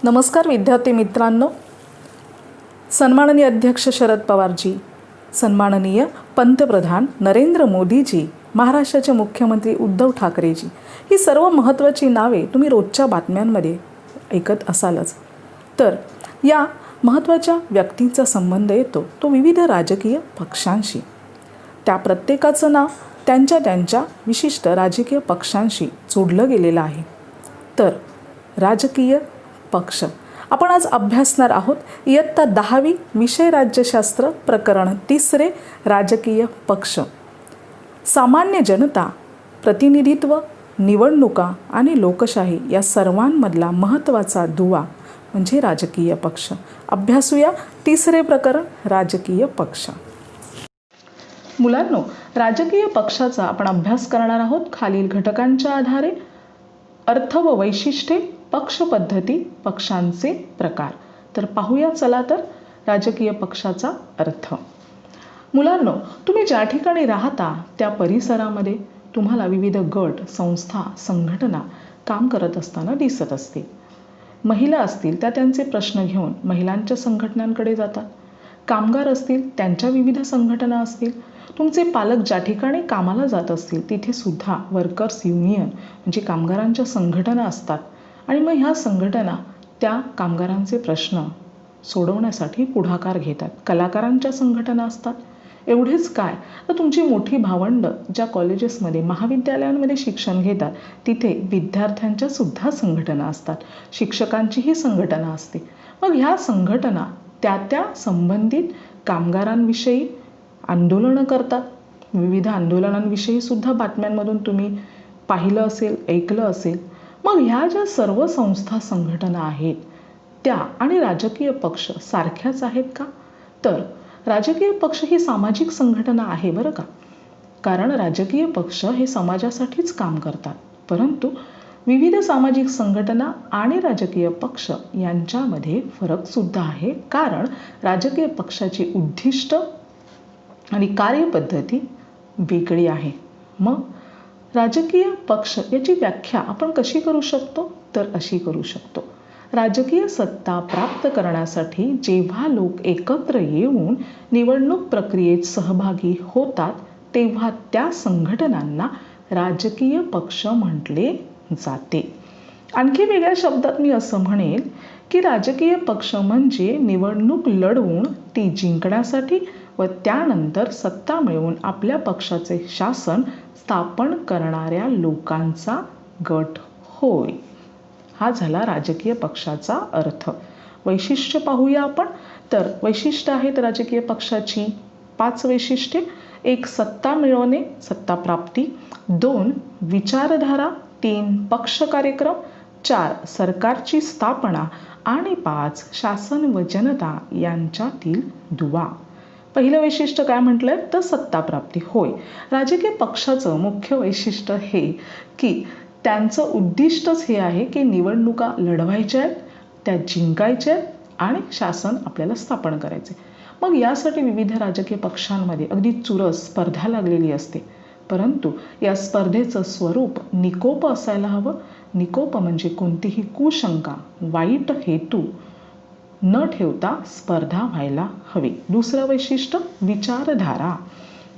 नमस्कार विद्यार्थी मित्रांनो, सन्माननीय अध्यक्ष शरद पवारजी, सन्माननीय पंतप्रधान नरेंद्र मोदीजी, महाराष्ट्राचे मुख्यमंत्री उद्धव ठाकरेजी, ही सर्व महत्त्वाची नावे तुम्ही रोजच्या बातम्यांमध्ये ऐकत असालच. तर या महत्त्वाच्या व्यक्तींचा संबंध येतो तो विविध राजकीय पक्षांशी. त्या प्रत्येकाचं नाव त्यांच्या विशिष्ट राजकीय पक्षांशी जोडलं गेलेलं आहे. तर राजकीय पक्ष आपण आज अभ्यासणार आहोत. इयत्ता 10वी विषय राज्यशास्त्र प्रकरण 3 राजकीय पक्ष. सामान्य जनता, प्रतिनिधित्व, निवडणुका आणि लोकशाही या सर्वांमधला महत्त्वाचा दुवा म्हणजे राजकीय पक्ष. अभ्यासूया 3 प्रकरण राजकीय पक्ष. मुलांनो, राजकीय पक्षाचा आपण अभ्यास करणार आहोत खालील घटकांच्या आधारे: अर्थ व वैशिष्ट्ये, पक्ष पद्धती, पक्षांचे प्रकार. तर पाहूया चला तर राजकीय पक्षाचा अर्थ. मुलांनो, तुम्ही ज्या ठिकाणी राहता त्या परिसरामध्ये तुम्हाला विविध गट, संस्था, संघटना काम करत असताना दिसत असतील. महिला असतील त्या त्यांचे प्रश्न घेऊन महिलांच्या संघटनांकडे जातात. कामगार असतील त्यांच्या विविध संघटना असतील. तुमचे पालक ज्या ठिकाणी कामाला जात असतील तिथे सुद्धा वर्कर्स युनियन म्हणजे कामगारांच्या संघटना असतात. आणि मग ह्या संघटना त्या कामगारांचे प्रश्न सोडवण्यासाठी पुढाकार घेतात. कलाकारांच्या संघटना असतात. एवढेच काय, तर तुमची मोठी भावंडं ज्या कॉलेजेसमध्ये, महाविद्यालयांमध्ये शिक्षण घेतात तिथे विद्यार्थ्यांच्या सुद्धा संघटना असतात. शिक्षकांचीही संघटना असते. मग ह्या संघटना त्या संबंधित कामगारांविषयी आंदोलनं करतात. विविध आंदोलनांविषयी सुद्धा बातम्यांमधून तुम्ही पाहिलं असेल, ऐकलं असेल. मग ह्या ज्या सर्व संस्था, संघटना आहेत त्या आणि राजकीय पक्ष सारख्याच आहेत का? तर राजकीय पक्ष ही सामाजिक संघटना आहे बरं का. कारण राजकीय पक्ष हे समाजासाठीच काम करतात. परंतु विविध सामाजिक संघटना आणि राजकीय पक्ष यांच्यामध्ये फरक सुद्धा आहे. कारण राजकीय पक्षाची उद्दिष्ट आणि कार्यपद्धती वेगळी आहे. मग राजकीय पक्ष याची व्याख्या आपण कशी करू शकतो? तर अशी करू शकतो: राजकीय सत्ता प्राप्त करण्यासाठी जेव्हा लोक एकत्र येऊन निवडणूक प्रक्रियेत सहभागी होतात तेव्हा त्या संघटनांना राजकीय पक्ष म्हटले जाते. आणखी वेगळ्या शब्दात मी असं म्हणेल की राजकीय पक्ष म्हणजे निवडणूक लढवून ती जिंकण्यासाठी व त्यानंतर सत्ता मिळवून आपल्या पक्षाचे शासन स्थापन करणाऱ्या लोकांचा गट होय. हा झाला राजकीय पक्षाचा अर्थ. वैशिष्ट्य पाहूया आपण. तर वैशिष्ट्य आहेत राजकीय पक्षाची 5 वैशिष्ट्ये: 1. सत्ता मिळवणे, सत्ता प्राप्ती. 2. विचारधारा. 3. पक्ष कार्यक्रम. 4. सरकारची स्थापना. आणि 5. शासन व जनता यांच्यातील दुवा. पहिलं वैशिष्ट्य काय म्हटलंय? तर सत्ता प्राप्ती. होय, राजकीय पक्षाचं मुख्य वैशिष्ट्य हे की त्यांचं उद्दिष्टच हे आहे की निवडणुका लढवायच्या आहेत, त्या जिंकायच्या आहेत आणि शासन आपल्याला स्थापन करायचे. मग यासाठी विविध राजकीय पक्षांमध्ये अगदी चुरस स्पर्धा लागलेली असते. परंतु या स्पर्धेचं स्वरूप निकोप असायला हवं. निकोप म्हणजे कोणतीही कुशंका, वाईट हेतू न ठेवता स्पर्धा व्हायला हवी. दुसरं वैशिष्ट्य विचारधारा.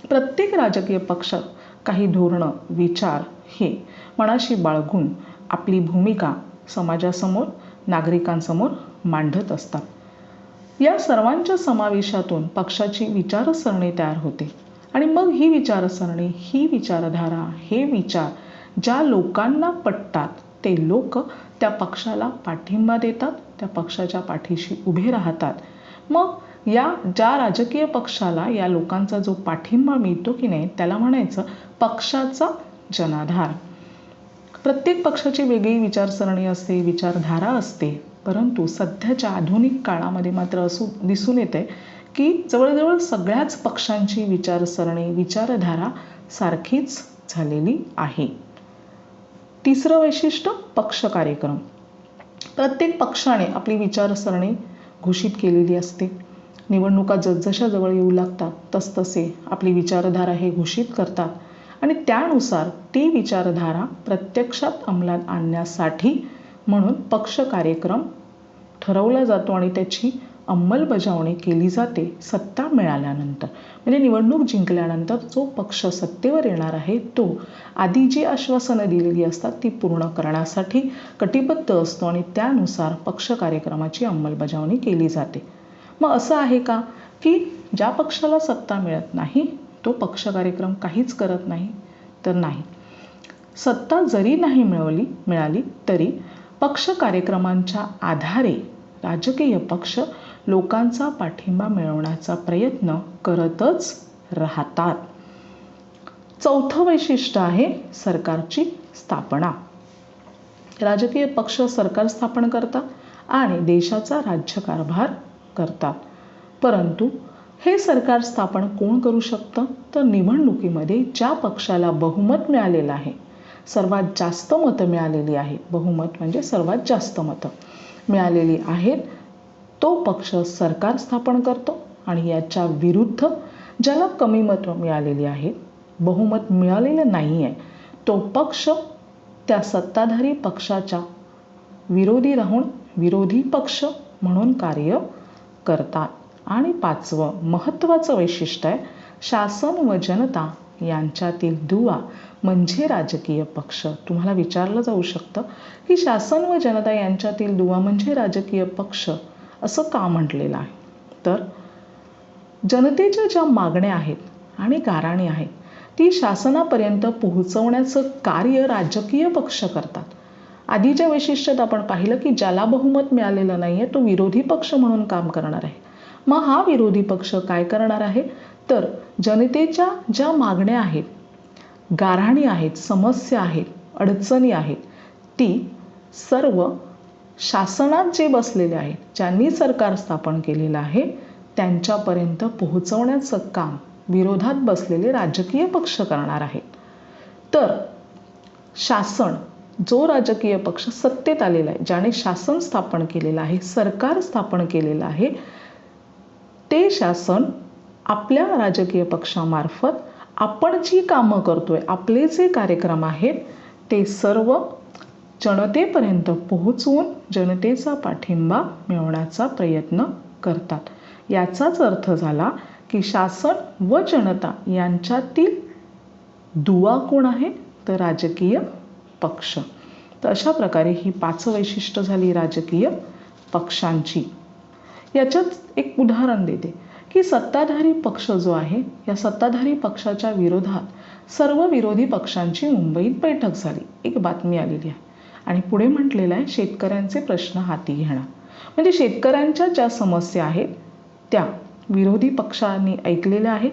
प्रत्येक राजकीय पक्षात काही धोरणं, विचार हे मनाशी बाळगून आपली भूमिका समाजासमोर, नागरिकांसमोर मांडत असतात. या सर्वांच्या समावेशातून पक्षाची विचारसरणी तयार होते. आणि मग ही विचारसरणी, ही विचारधारा, हे विचार ज्या लोकांना पटतात ते लोक त्या पक्षाला पाठिंबा देतात, त्या पक्षाच्या पाठीशी उभे राहतात. मग या ज्या राजकीय पक्षाला या लोकांचा जो पाठिंबा मिळतो की नाही त्याला म्हणायचं पक्षाचा जनाधार. प्रत्येक पक्षाची वेगळी विचारसरणी असते, विचारधारा असते. परंतु सध्याच्या आधुनिक काळामध्ये मात्र असं दिसून येते की जवळजवळ सगळ्याच पक्षांची विचारसरणी, विचारधारा सारखीच झालेली आहे. तिसरं वैशिष्ट्य पक्ष कार्यक्रम. प्रत्येक पक्षाने आपली विचारसरणी घोषित केलेली असते. निवडणुका जसजशा जवळ येऊ लागतात तसतसे आपली विचारधारा हे घोषित करतात आणि त्यानुसार ती विचारधारा प्रत्यक्षात अंमलात आणण्यासाठी म्हणून पक्ष कार्यक्रम ठरवला जातो आणि त्याची अंमलबजावणी केली जाते सत्ता मिळाल्यानंतर. म्हणजे निवडणूक जिंकल्यानंतर जो पक्ष सत्तेवर येणार आहे तो आधी जी आश्वासनं दिलेली असतात ती पूर्ण करण्यासाठी कटिबद्ध असतो आणि त्यानुसार पक्ष कार्यक्रमाची अंमलबजावणी केली जाते. मग असं आहे का की ज्या पक्षाला सत्ता मिळत नाही तो पक्ष कार्यक्रम काहीच करत नाही? तर नाही. सत्ता जरी नाही मिळाली तरी पक्ष कार्यक्रमांच्या आधारे राजकीय पक्ष लोकांचा पाठिंबा मिळवण्याचा प्रयत्न करतच राहतात. चौथं वैशिष्ट्य आहे सरकारची स्थापना. राजकीय पक्ष सरकार स्थापन करतात आणि देशाचा राज्यकारभार करतात. परंतु हे सरकार स्थापन कोण करू शकतं? तर निवडणुकीमध्ये ज्या पक्षाला बहुमत मिळालेलं आहे, सर्वात जास्त मतं मिळालेली आहेत, बहुमत म्हणजे सर्वात जास्त मतं मिळालेली आहेत, तो पक्ष सरकार स्थापन करतो. आणि याच्या विरुद्ध ज्याला कमी मतं मिळालेली आहेत, बहुमत मिळालेलं नाही आहे, तो पक्ष त्या सत्ताधारी पक्षाच्या विरोधी राहून विरोधी पक्ष म्हणून कार्य करतात. आणि पाचवं महत्त्वाचं वैशिष्ट्य आहे शासन व जनता यांच्यातील दुवा म्हणजे राजकीय पक्ष. तुम्हाला विचारलं जाऊ शकतं की शासन व जनता यांच्यातील दुवा म्हणजे राजकीय पक्ष असं का म्हटलेलं आहे? तर जनतेच्या ज्या मागण्या आहेत आणि गाऱ्हाणी आहेत ती शासनापर्यंत पोहोचवण्याचं कार्य राजकीय पक्ष करतात. आधीच्या वैशिष्ट्यात आपण पाहिलं की ज्याला बहुमत मिळालेलं नाही आहे तो विरोधी पक्ष म्हणून काम करणार आहे. मग हा विरोधी पक्ष काय करणार आहे? तर जनतेच्या ज्या मागण्या आहेत, गाऱ्हाणी आहेत, समस्या आहेत, अडचणी आहेत, ती सर्व शासनात जे बसलेले आहेत, ज्यांनी सरकार स्थापन केलेलं आहे त्यांच्यापर्यंत पोहोचवण्याचं काम विरोधात बसलेले राजकीय पक्ष करणार आहेत. तर शासन, जो राजकीय पक्ष सत्तेत आलेला आहे, ज्याने शासन स्थापन केलेलं आहे, सरकार स्थापन केलेलं आहे, ते शासन आपल्या राजकीय पक्षामार्फत आपण जी कामं करतोय, आपले जे कार्यक्रम आहेत ते सर्व जनतेपर्यंत पोहोचवून जनतेचा पाठिंबा मिळवण्याचा प्रयत्न करतात. याचाच अर्थ झाला की शासन व जनता यांच्यातील दुवा कोण आहे? तर राजकीय पक्ष. तर अशा प्रकारे ही 5 वैशिष्ट्य झाली राजकीय पक्षांची. याच्यात एक उदाहरण देते की सत्ताधारी पक्ष जो आहे या सत्ताधारी पक्षाच्या विरोधात सर्व विरोधी पक्षांची मुंबईत बैठक झाली. एक बातमी आलेली आहे आणि पुढे म्हटलेलं आहे शेतकऱ्यांचे प्रश्न हाती घेणार. म्हणजे शेतकऱ्यांच्या ज्या समस्या आहेत त्या विरोधी पक्षांनी ऐकलेल्या आहेत,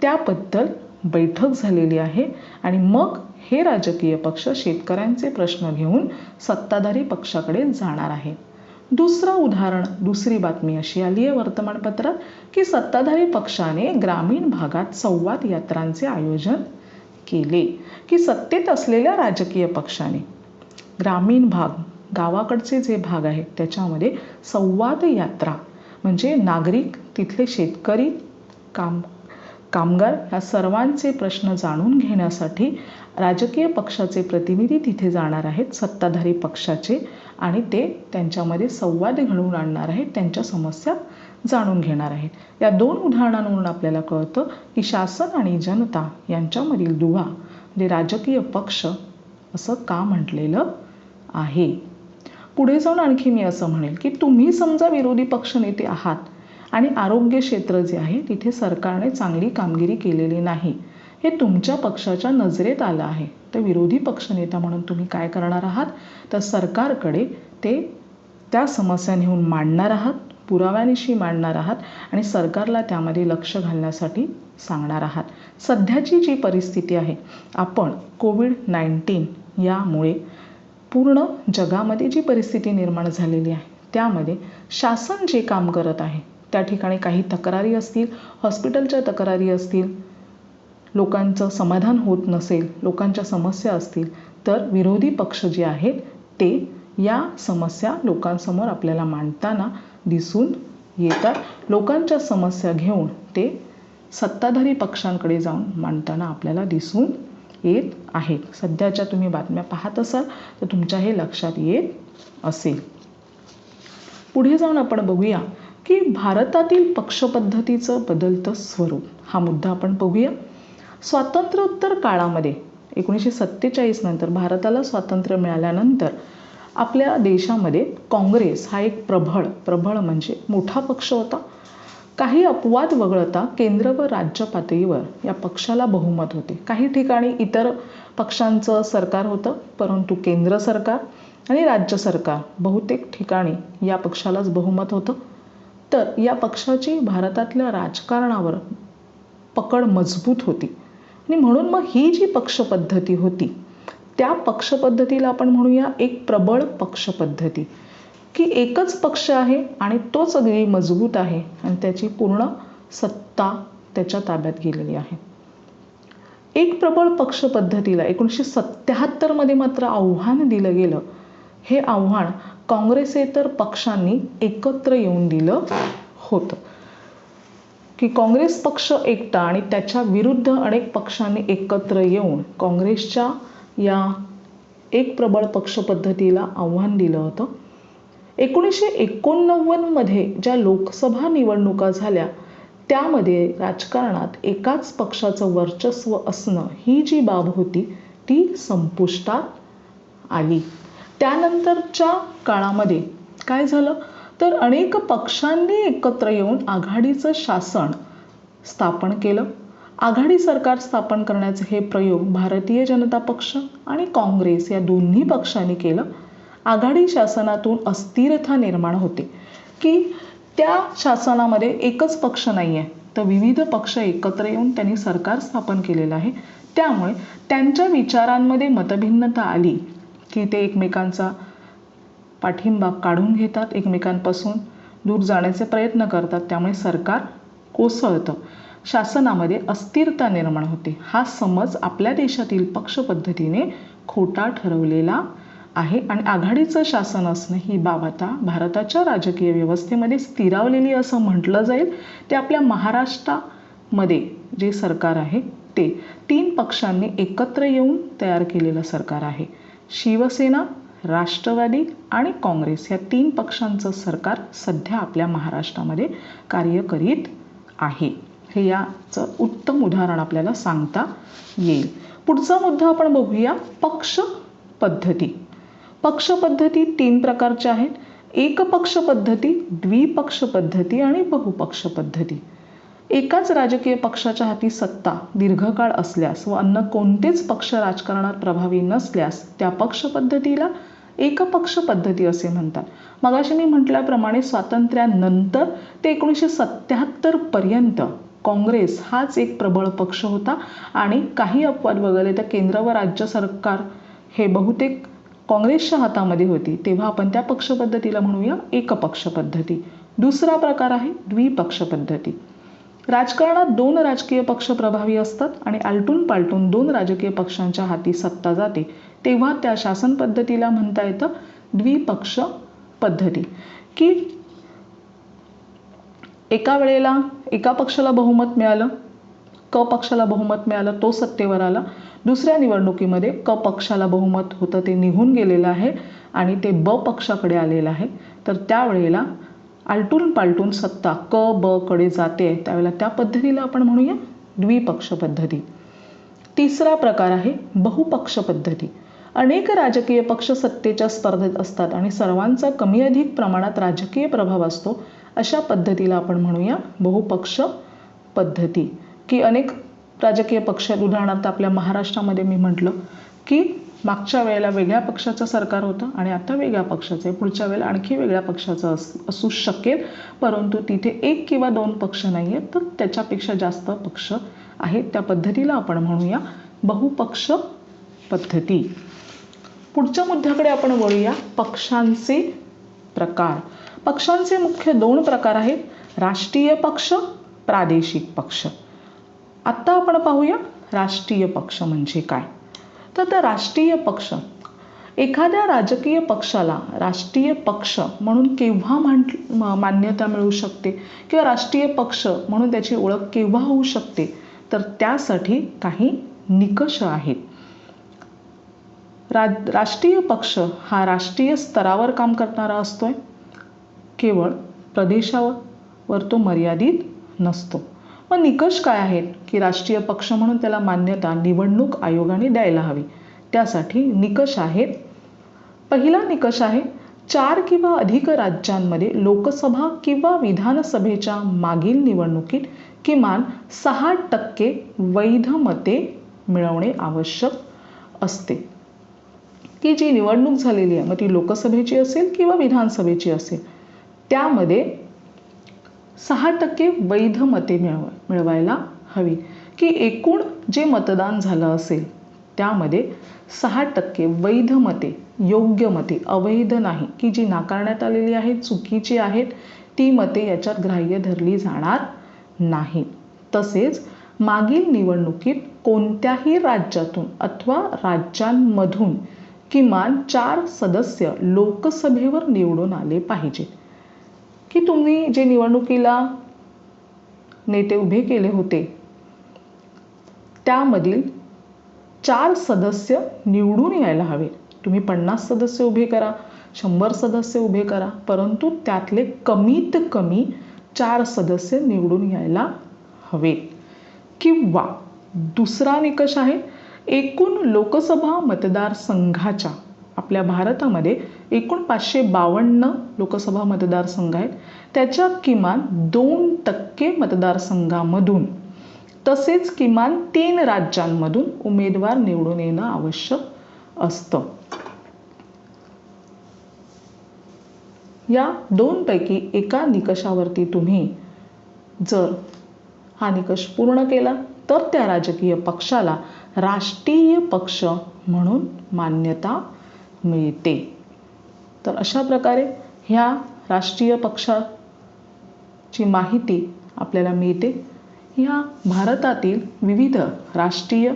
त्याबद्दल बैठक झालेली आहे आणि मग हे राजकीय पक्ष शेतकऱ्यांचे प्रश्न घेऊन सत्ताधारी पक्षाकडे जाणार आहे. दुसरं उदाहरण, दुसरी बातमी अशी आली आहे वर्तमानपत्रात की सत्ताधारी पक्षाने ग्रामीण भागात संवाद यात्रांचे आयोजन केले. की सत्तेत असलेल्या राजकीय पक्षाने ग्रामीण भाग, गावाकडचे जे भाग आहेत त्याच्यामध्ये संवाद यात्रा म्हणजे नागरिक, तिथले शेतकरी, कामगार या सर्वांचे प्रश्न जाणून घेण्यासाठी राजकीय पक्षाचे प्रतिनिधी तिथे जाणार आहेत, सत्ताधारी पक्षाचे, आणि ते त्यांच्यामध्ये संवाद घडवून आणणार आहेत, त्यांच्या समस्या जाणून घेणार आहेत. या 2 उदाहरणांवरून आपल्याला कळतं की शासन आणि जनता यांच्यामधील दुवा म्हणजे राजकीय पक्ष असं का म्हटलेलं आहे. पुढे जाऊन आणखी मी असं म्हणेल की तुम्ही समजा विरोधी पक्षनेते आहात आणि आरोग्य क्षेत्र जे आहे तिथे सरकारने चांगली कामगिरी केलेली नाही, हे तुमच्या पक्षाच्या नजरेत आलं आहे, तर विरोधी पक्षनेता म्हणून तुम्ही काय करणार आहात? तर सरकारकडे त्या समस्या नेऊन मांडणार आहात, पुराव्यानिशी मांडणार आहात आणि सरकारला त्यामध्ये लक्ष घालण्यासाठी सांगणार आहात. सध्याची जी परिस्थिती आहे, आपण कोविड-19 यामुळे पूर्ण जगामध्ये जी परिस्थिती निर्माण झालेली आहे त्यामध्ये शासन जे काम करत आहे त्या ठिकाणी काही तक्रारी असतील, हॉस्पिटलच्या तक्रारी असतील, लोकांचं समाधान होत नसेल, लोकांच्या समस्या असतील, तर विरोधी पक्ष जे आहेत ते या समस्या लोकांसमोर आपल्याला मांडताना दिसून येतात. लोकांच्या समस्या घेऊन ते सत्ताधारी पक्षांकडे जाऊन मांडताना आपल्याला दिसून येत आहेत. सध्याच्या तुम्ही बातम्या पाहत असाल तर तुमच्या हे लक्षात येत असेल. पुढे जाऊन आपण बघूया की भारतातील पक्षपद्धतीचं बदलतं स्वरूप. हा मुद्दा आपण बघूया. स्वातंत्र्योत्तर काळामध्ये 1947 नंतर भारताला स्वातंत्र्य मिळाल्यानंतर आपल्या देशामध्ये काँग्रेस हा एक प्रबळ म्हणजे मोठा पक्ष होता. काही अपवाद वगळता केंद्र व राज्य पातळीवर या पक्षाला बहुमत होते. काही ठिकाणी इतर पक्षांचं सरकार होतं, परंतु केंद्र सरकार आणि राज्य सरकार बहुतेक ठिकाणी या पक्षालाच बहुमत होतं. तर या पक्षाची भारतातल्या राजकारणावर पकड मजबूत होती आणि म्हणून मग ही जी पक्षपद्धती होती त्या पक्षपद्धतीला आपण म्हणूया एक प्रबळ पक्षपद्धती, की एकच पक्ष आहे आणि तोच अगदी मजबूत आहे आणि त्याची पूर्ण सत्ता त्याच्या ताब्यात गेलेली आहे. एक प्रबळ पक्षपद्धतीला 1977 मध्ये मात्र आव्हान दिलं गेलं. हे आव्हान काँग्रेसेतर पक्षांनी एकत्र येऊन दिलं होतं, की काँग्रेस पक्ष एकटा आणि त्याच्या विरुद्ध अनेक पक्षांनी एकत्र येऊन काँग्रेसच्या या एक प्रबळ पक्षपद्धतीला आव्हान दिलं होतं. 1989 मध्ये ज्या लोकसभा निवडणुका झाल्या त्यामध्ये राजकारणात एकाच पक्षाचं वर्चस्व असणं ही जी बाब होती ती संपुष्टात आली. त्यानंतरच्या काळामध्ये काय झालं तर अनेक पक्षांनी एकत्र येऊन आघाडीचं शासन स्थापन केलं. आघाडी सरकार स्थापन करण्याचे हे प्रयोग भारतीय जनता पक्ष आणि काँग्रेस या दोन्ही पक्षांनी केलं. आघाडी शासनातून अस्थिरता निर्माण होते, की त्या शासनामध्ये एकच पक्ष नाही आहे तर विविध पक्ष एकत्र येऊन त्यांनी सरकार स्थापन केलेलं आहे. त्यामुळे त्यांच्या विचारांमध्ये मतभिन्नता आली की ते एकमेकांचा पाठिंबा काढून घेतात, एकमेकांपासून दूर जाण्याचे प्रयत्न करतात. त्यामुळे सरकार कोसळतं, शासनामध्ये अस्थिरता निर्माण होते. हा समज आपल्या देशातील पक्षपद्धतीने खोटा ठरवलेला आहे आणि आघाडीचं शासन असणं ही बाब आता भारताच्या राजकीय व्यवस्थेमध्ये स्थिरावलेली असं म्हटलं जाईल. ते आपल्या महाराष्ट्रामध्ये जे सरकार आहे ते 3 पक्षांनी एकत्र येऊन तयार केलेलं सरकार आहे. शिवसेना, राष्ट्रवादी आणि काँग्रेस या 3 पक्षांचं सरकार सध्या आपल्या महाराष्ट्रामध्ये कार्य करीत आहे. हे याचं उत्तम उदाहरण आपल्याला सांगता येईल. पुढचा मुद्दा आपण बघूया, पक्ष पद्धती. पक्षपद्धती 3 प्रकारच्या आहेत. एकपक्ष पद्धती, द्विपक्ष पद्धती आणि बहुपक्ष पद्धती. एकाच राजकीय पक्षाच्या हाती सत्ता दीर्घकाळ असल्यास व अन्य कोणतेच पक्ष राजकारणात प्रभावी नसल्यास त्या पक्षपद्धतीला एकपक्ष पद्धती असे म्हणतात. मगाशी मी म्हटल्याप्रमाणे स्वातंत्र्यानंतर ते 1977 पर्यंत काँग्रेस हाच एक प्रबळ पक्ष होता आणि काही अपवाद वगळले तर केंद्र व राज्य सरकार हे बहुतेक काँग्रेसच्या हातामध्ये होती. तेव्हा आपण त्या पक्षपद्धतीला म्हणूया एकपक्ष पद्धती. दुसरा प्रकार आहे द्विपक्ष पद्धती. राजकारणात 2 राजकीय पक्ष प्रभावी असतात आणि आलटून पालटून 2 राजकीय पक्षांच्या हाती सत्ता जाते तेव्हा त्या शासन पद्धतीला म्हणता येतं द्विपक्ष पद्धती, की एका वेळेला एका पक्षाला बहुमत मिळालं, क पक्षाला बहुमत मिळालं, तो सत्तेवर आला. दुसऱ्या निवडणुकीमध्ये क पक्षाला बहुमत होतं ते निघून गेलेलं आहे आणि ते ब पक्षाकडे आलेलं आहे. तर त्यावेळेला आलटून पालटून सत्ता क ब कडे जाते त्यावेळेला त्या पद्धतीला आपण म्हणूया द्विपक्ष पद्धती. तिसरा प्रकार आहे बहुपक्ष पद्धती. अनेक राजकीय पक्ष सत्तेच्या स्पर्धेत असतात आणि सर्वांचा कमी अधिक प्रमाणात राजकीय प्रभाव असतो. अशा पद्धतीला आपण म्हणूया बहुपक्ष पद्धती, की अनेक राजकीय पक्ष आहेत. उदाहरणार्थ आपल्या महाराष्ट्रामध्ये मी म्हटलं की मागच्या वेळेला वेगळ्या पक्षाचं सरकार होतं आणि आता वेगळ्या पक्षाचं आहे. पुढच्या वेळेला आणखी वेगळ्या पक्षाचं असू शकेल, परंतु तिथे 1 किंवा 2 पक्ष नाही आहेत तर त्याच्यापेक्षा जास्त पक्ष आहेत. त्या पद्धतीला आपण म्हणूया बहुपक्ष पद्धती. पुढच्या मुद्द्याकडे आपण वळूया, पक्षांचे प्रकार. पक्षांचे मुख्य 2 प्रकार आहेत, राष्ट्रीय पक्ष, प्रादेशिक पक्ष. आता आपण पाहूया राष्ट्रीय पक्ष म्हणजे काय. तर राष्ट्रीय पक्ष, एखाद्या राजकीय पक्षाला राष्ट्रीय पक्ष म्हणून केव्हा मान्यता मिळू शकते किंवा राष्ट्रीय पक्ष म्हणून त्याची ओळख केव्हा होऊ शकते, तर त्यासाठी काही निकष आहेत. राष्ट्रीय पक्ष हा राष्ट्रीय स्तरावर काम करणारा असतोय. केवळ प्रदेशावर तो मर्यादित नसतो. मग निकष काय आहेत की राष्ट्रीय पक्ष म्हणून त्याला मान्यता निवडणूक आयोगाने द्यायला हवी. त्यासाठी निकष आहेत. पहिला निकष आहे 4 किंवा अधिक राज्यांमध्ये लोकसभा किंवा विधानसभेच्या मागील निवडणुकीत किमान 6% वैध मते मिळवणे आवश्यक असते. की जी निवडणूक झालेली आहे मग ती लोकसभेची असेल किंवा विधानसभेची असेल त्यामध्ये 6% वैध मते मिळवायला हवी. की एकूण जे मतदान झालं असेल त्यामध्ये 6% वैध मते, योग्य मते, अवैध नाही की जी नाकारण्यात आलेली आहेत, चुकीची आहेत, ती मते याच्यात ग्राह्य धरली जाणार नाही. तसेच मागील निवडणुकीत कोणत्याही राज्यातून अथवा राज्यांमधून किमान 4 सदस्य लोकसभेवर निवडून आले पाहिजेत. की तुम्ही जे निवडणुकीला नेते उभे केले होते त्यामधील 4 सदस्य निवडून यायला हवे. तुम्ही 50 सदस्य उभे करा, 100 सदस्य उभे करा, परंतु त्यातले कमीत कमी 4 सदस्य निवडून यायला हवे. किंवा दुसरा निकष आहे एकूण लोकसभा मतदारसंघाच्या, आपल्या भारतामध्ये एकूण 552 लोकसभा मतदारसंघ आहेत, त्याच्या किमान 2% मतदारसंघामधून तसेच किमान 3 राज्यांमधून उमेदवार निवडून येणं आवश्यक असतं. या 2 पैकी एका निकषावरती तुम्ही जर हा निकष पूर्ण केला तर त्या राजकीय पक्षाला राष्ट्रीय पक्ष म्हणून मान्यता मिळते. तर अशा प्रकारे ह्या राष्ट्रीय पक्षाची माहिती आपल्याला मिळते. ह्या भारतातील विविध राष्ट्रीय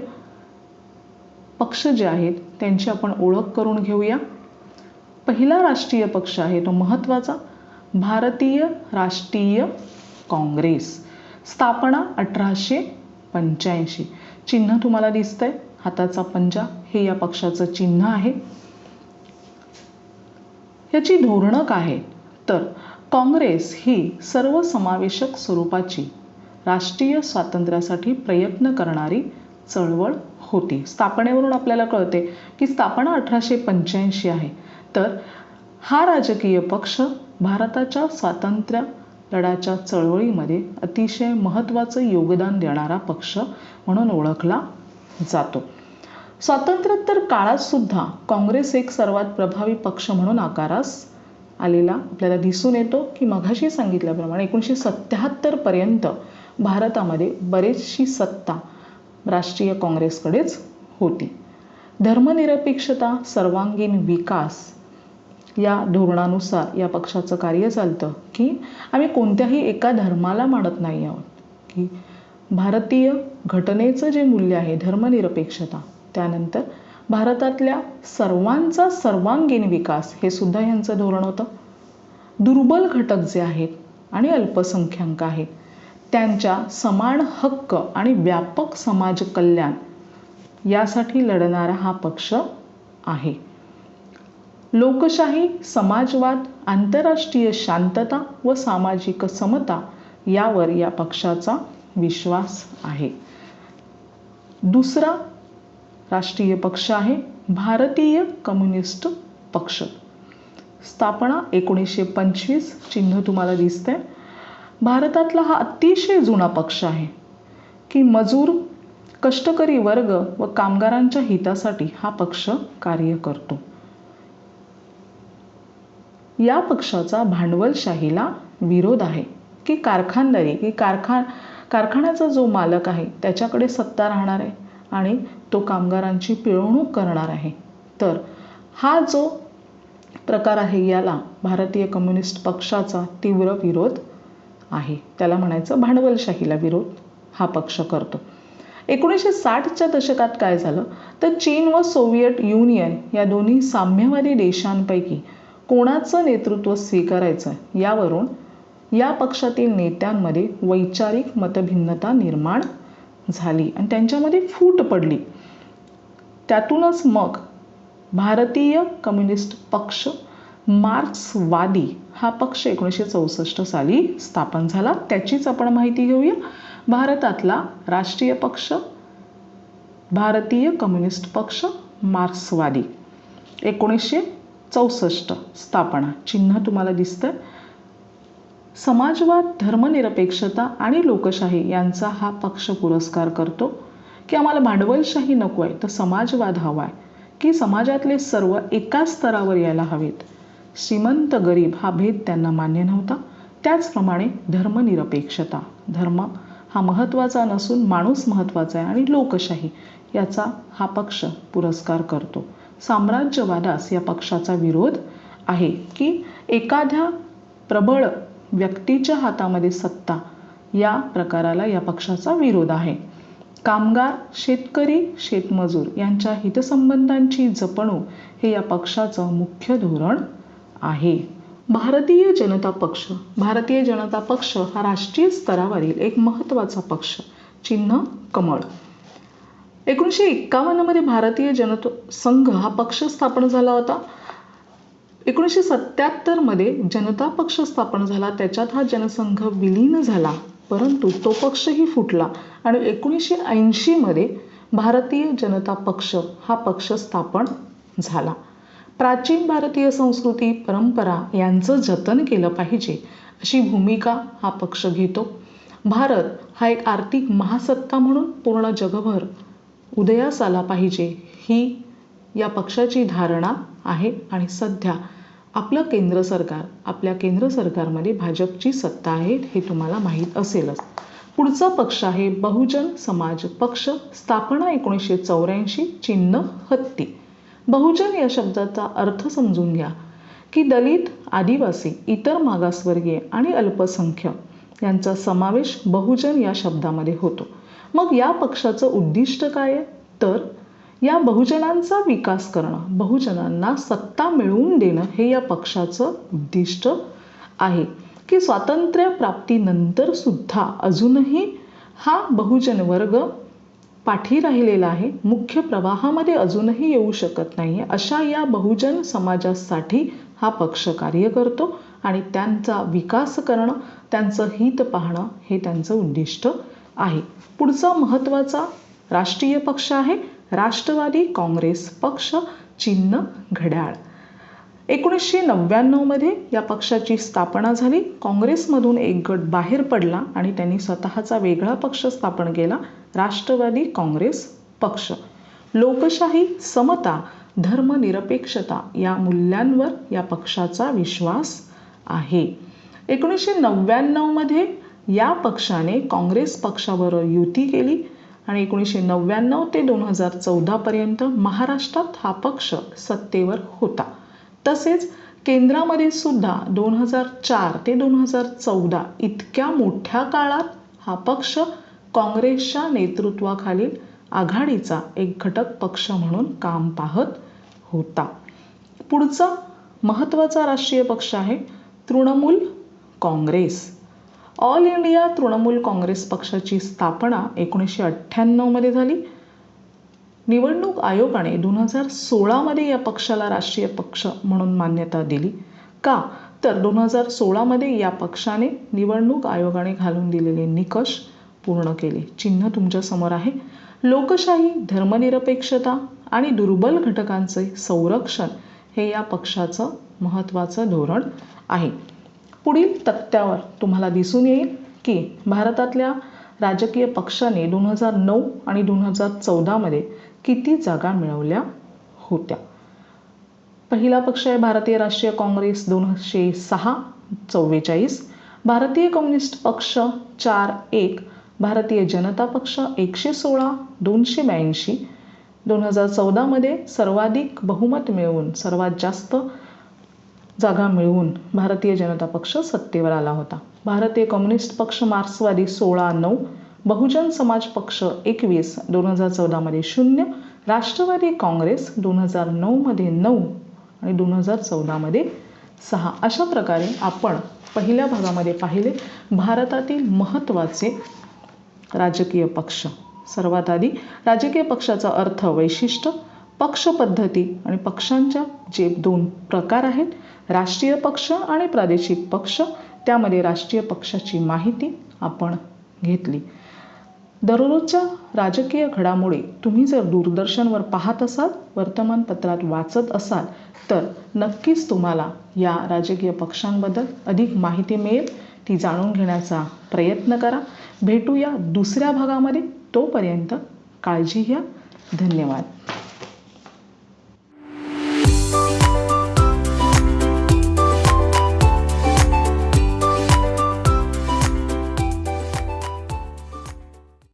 पक्ष जे आहेत त्यांची आपण ओळख करून घेऊया. पहिला राष्ट्रीय पक्ष आहे तो महत्त्वाचा भारतीय राष्ट्रीय काँग्रेस. स्थापना 1885. चिन्ह तुम्हाला दिसतंय हाताचा पंजा, हे या पक्षाचं चिन्ह आहे. याची धोरणं काय आहेत तर काँग्रेस ही सर्वसमावेशक स्वरूपाची राष्ट्रीय स्वातंत्र्यासाठी प्रयत्न करणारी चळवळ होती. स्थापनेवरून आपल्याला कळते की स्थापना 1885 आहे. तर हा राजकीय पक्ष भारताच्या स्वातंत्र्य लढ्याच्या चळवळीमध्ये अतिशय महत्त्वाचं योगदान देणारा पक्ष म्हणून ओळखला जातो. स्वातंत्र्योत्तर काळात सुद्धा काँग्रेस एक सर्वात प्रभावी पक्ष म्हणून आकारास आलेला आपल्याला दिसून येतो. की मघाशी सांगितल्याप्रमाणे 1977 पर्यंत भारतामध्ये बरेचशी सत्ता राष्ट्रीय काँग्रेसकडेच होती. धर्मनिरपेक्षता, सर्वांगीण विकास या धोरणानुसार या पक्षाचं कार्य चालतं. की आम्ही कोणत्याही एका धर्माला मानत नाही आहोत. की भारतीय घटनेचं जे मूल्य आहे धर्मनिरपेक्षता, त्यानंतर भारतातल्या सर्वांचा सर्वांगीण विकास हे सुद्धा यांचं धोरण होतं. दुर्बल घटक जे आहेत आणि अल्पसंख्याक आहेत त्यांच्या समान हक्क आणि व्यापक समाज कल्याण यासाठी लढणारा हा पक्ष आहे. लोकशाही, समाजवाद, आंतरराष्ट्रीय शांतता व सामाजिक समता यावर या पक्षाचा विश्वास आहे. दुसरा राष्ट्रीय पक्ष आहे भारतीय कम्युनिस्ट पक्ष. स्थापना 1925. चिन्ह तुम्हाला दिसतंय. भारतातला हा अतिशय जुना पक्ष आहे. की मजूर, कष्टकरी वर्ग व कामगारांच्या हितासाठी हा पक्ष कार्य करतो. या पक्षाचा भांडवलशाहीला विरोध आहे. की कारखानदारी, की कारखान्याचा जो मालक आहे त्याच्याकडे सत्ता राहणार आहे आणि तो कामगारांची पिळवणूक करणार आहे. तर हा जो प्रकार आहे याला भारतीय कम्युनिस्ट पक्षाचा तीव्र विरोध आहे. त्याला म्हणायचं भांडवलशाहीला विरोध हा पक्ष करतो. 1960च्या दशकात काय झालं तर चीन व सोव्हिएट युनियन या दोन्ही साम्यवादी देशांपैकी कोणाचं नेतृत्व स्वीकारायचं यावरून या पक्षातील नेत्यांमध्ये वैचारिक मतभिन्नता निर्माण झाली आणि त्यांच्यामध्ये फूट पडली. त्यातूनच मग भारतीय कम्युनिस्ट पक्ष मार्क्सवादी हा पक्ष 1964 साली स्थापन झाला. त्याचीच आपण माहिती घेऊया. भारतातला राष्ट्रीय पक्ष भारतीय कम्युनिस्ट पक्ष मार्क्सवादी. 1964 स्थापना. चिन्ह तुम्हाला दिसतं. समाजवाद, धर्मनिरपेक्षता आणि लोकशाही यांचा हा पक्ष पुरस्कार करतो की आम्हाला भांडवलशाही नको आहे तर समाजवाद हवा आहे, की समाजातले सर्व एकाच स्तरावर यायला हवेत. श्रीमंत गरीब हा भेद त्यांना मान्य नव्हता. त्याचप्रमाणे धर्मनिरपेक्षता, धर्म हा महत्त्वाचा नसून माणूस महत्त्वाचा आहे, आणि लोकशाही याचा हा पक्ष पुरस्कार करतो. साम्राज्यवादास या पक्षाचा विरोध आहे, की एखाद्या प्रबळ व्यक्तीच्या हातामध्ये सत्ता या प्रकाराला या पक्षाचा विरोध आहे. कामगार, शेतकरी, शेतमजूर यांच्या हितसंबंधांची जपणूक हे या पक्षाचं मुख्य धोरण आहे. भारतीय जनता पक्ष. भारतीय जनता पक्ष हा राष्ट्रीय स्तरावरील एक महत्त्वाचा पक्ष. चिन्ह कमळ. 1951 मध्ये भारतीय जनता संघ हा पक्ष स्थापन झाला होता. 1977 मध्ये जनता पक्ष स्थापन झाला. त्याच्यात हा जनसंघ विलीन झाला, परंतु तो पक्षही फुटला आणि 1980 मध्ये भारतीय जनता पक्ष हा पक्ष स्थापन झाला. प्राचीन भारतीय संस्कृती, परंपरा यांचं जतन केलं पाहिजे अशी भूमिका हा पक्ष घेतो. भारत हा एक आर्थिक महासत्ता म्हणून पूर्ण जगभर उदयास आला पाहिजे ही या पक्षाची धारणा आहे. आणि सध्या आपल्या केंद्र सरकारमध्ये भाजपची सत्ता आहे, हे तुम्हाला माहीत असेलच. पुढचा पक्ष आहे बहुजन समाज पक्ष. स्थापना 1984. चिन्ह हत्ती. बहुजन या शब्दाचा अर्थ समजून घ्या की दलित, आदिवासी, इतर मागासवर्गीय आणि अल्पसंख्याक यांचा समावेश बहुजन या शब्दामध्ये होतो. मग या पक्षाचं उद्दिष्ट काय आहे? तर या बहुजनांचा विकास करणं, बहुजनांना सत्ता मिळवून देणं हे या पक्षाचं उद्दिष्ट आहे. की स्वातंत्र्य प्राप्तीनंतर सुद्धा अजूनही हा बहुजन वर्ग पाठी राहिलेला आहे, मुख्य प्रवाहामध्ये अजूनही येऊ शकत नाही. अशा या बहुजन समाजासाठी हा पक्ष कार्य करतो आणि त्यांचा विकास करणं, त्यांचं हित पाहणं हे त्यांचं उद्दिष्ट आहे. पुढचा महत्त्वाचा राष्ट्रीय पक्ष आहे राष्ट्रवादी काँग्रेस पक्ष. चिन्ह घड्याळ. 1999 मध्ये या पक्षाची स्थापना झाली. काँग्रेसमधून एक गट बाहेर पडला आणि त्यांनी स्वतःचा वेगळा पक्ष स्थापन केला, राष्ट्रवादी काँग्रेस पक्ष. लोकशाही, समता, धर्मनिरपेक्षता या मूल्यांवर या पक्षाचा विश्वास आहे. 1999 मध्ये या पक्षाने काँग्रेस पक्षाबरोबर युती केली आणि 1999 ते 2014 पर्यंत महाराष्ट्रात हा पक्ष सत्तेवर होता. तसेच केंद्रामध्ये सुद्धा 2004 ते 2014 इतक्या मोठ्या काळात हा पक्ष काँग्रेसच्या नेतृत्वाखालील आघाडीचा एक घटक पक्ष म्हणून काम पाहत होता. पुढचा महत्त्वाचा राष्ट्रीय पक्ष आहे तृणमूल काँग्रेस. ऑल इंडिया तृणमूल काँग्रेस पक्षाची स्थापना 1998 मध्ये झाली. निवडणूक आयोगाने 2016 मध्ये या पक्षाला राष्ट्रीय पक्ष म्हणून मान्यता दिली. का? तर 2016 मध्ये या पक्षाने निवडणूक आयोगाने घालून दिलेले निकष पूर्ण केले. चिन्ह तुमच्या समोर आहे. लोकशाही, धर्मनिरपेक्षता आणि दुर्बल घटकांचे संरक्षण हे या पक्षाचं महत्त्वाचं धोरण आहे. पुढील तक्त्यावर तुम्हाला दिसून येईल की भारतातल्या राजकीय पक्षाने 2009 आणि 2014 मध्ये किती जागा मिळवल्या होत्या. पहिला पक्ष आहे भारतीय राष्ट्रीय काँग्रेस 206 44, भारतीय कम्युनिस्ट पक्ष 4-1, भारतीय जनता पक्ष 116 282. 2014 मध्ये सर्वाधिक बहुमत मिळवून सर्वात जास्त जागा मिळवून भारतीय जनता पक्ष सत्तेवर आला होता. भारतीय कम्युनिस्ट पक्ष मार्क्सवादी 16-9, बहुजन समाज पक्ष 21, 2014 मध्ये 0, राष्ट्रवादी काँग्रेस 2009 मध्ये 9 आणि 2014 मध्ये 6. अशा प्रकारे आपण पहिल्या भागामध्ये पाहिले भारतातील महत्त्वाचे राजकीय पक्ष. सर्वात आधी राजकीय पक्षाचा अर्थ, वैशिष्ट्य, पक्ष पद्धती आणि पक्षांच्या जे 2 प्रकार आहेत, राष्ट्रीय पक्ष आणि प्रादेशिक पक्ष, त्यामध्ये राष्ट्रीय पक्षाची माहिती आपण घेतली. दररोजच्या राजकीय घडामोडी तुम्ही जर दूरदर्शनवर पाहत असाल, वर्तमानपत्रात वाचत असाल, तर नक्कीच तुम्हाला या राजकीय पक्षांबद्दल अधिक माहिती मिळेल. ती जाणून घेण्याचा प्रयत्न करा. भेटूया दुसऱ्या भागामध्ये. तोपर्यंत काळजी घ्या. धन्यवाद.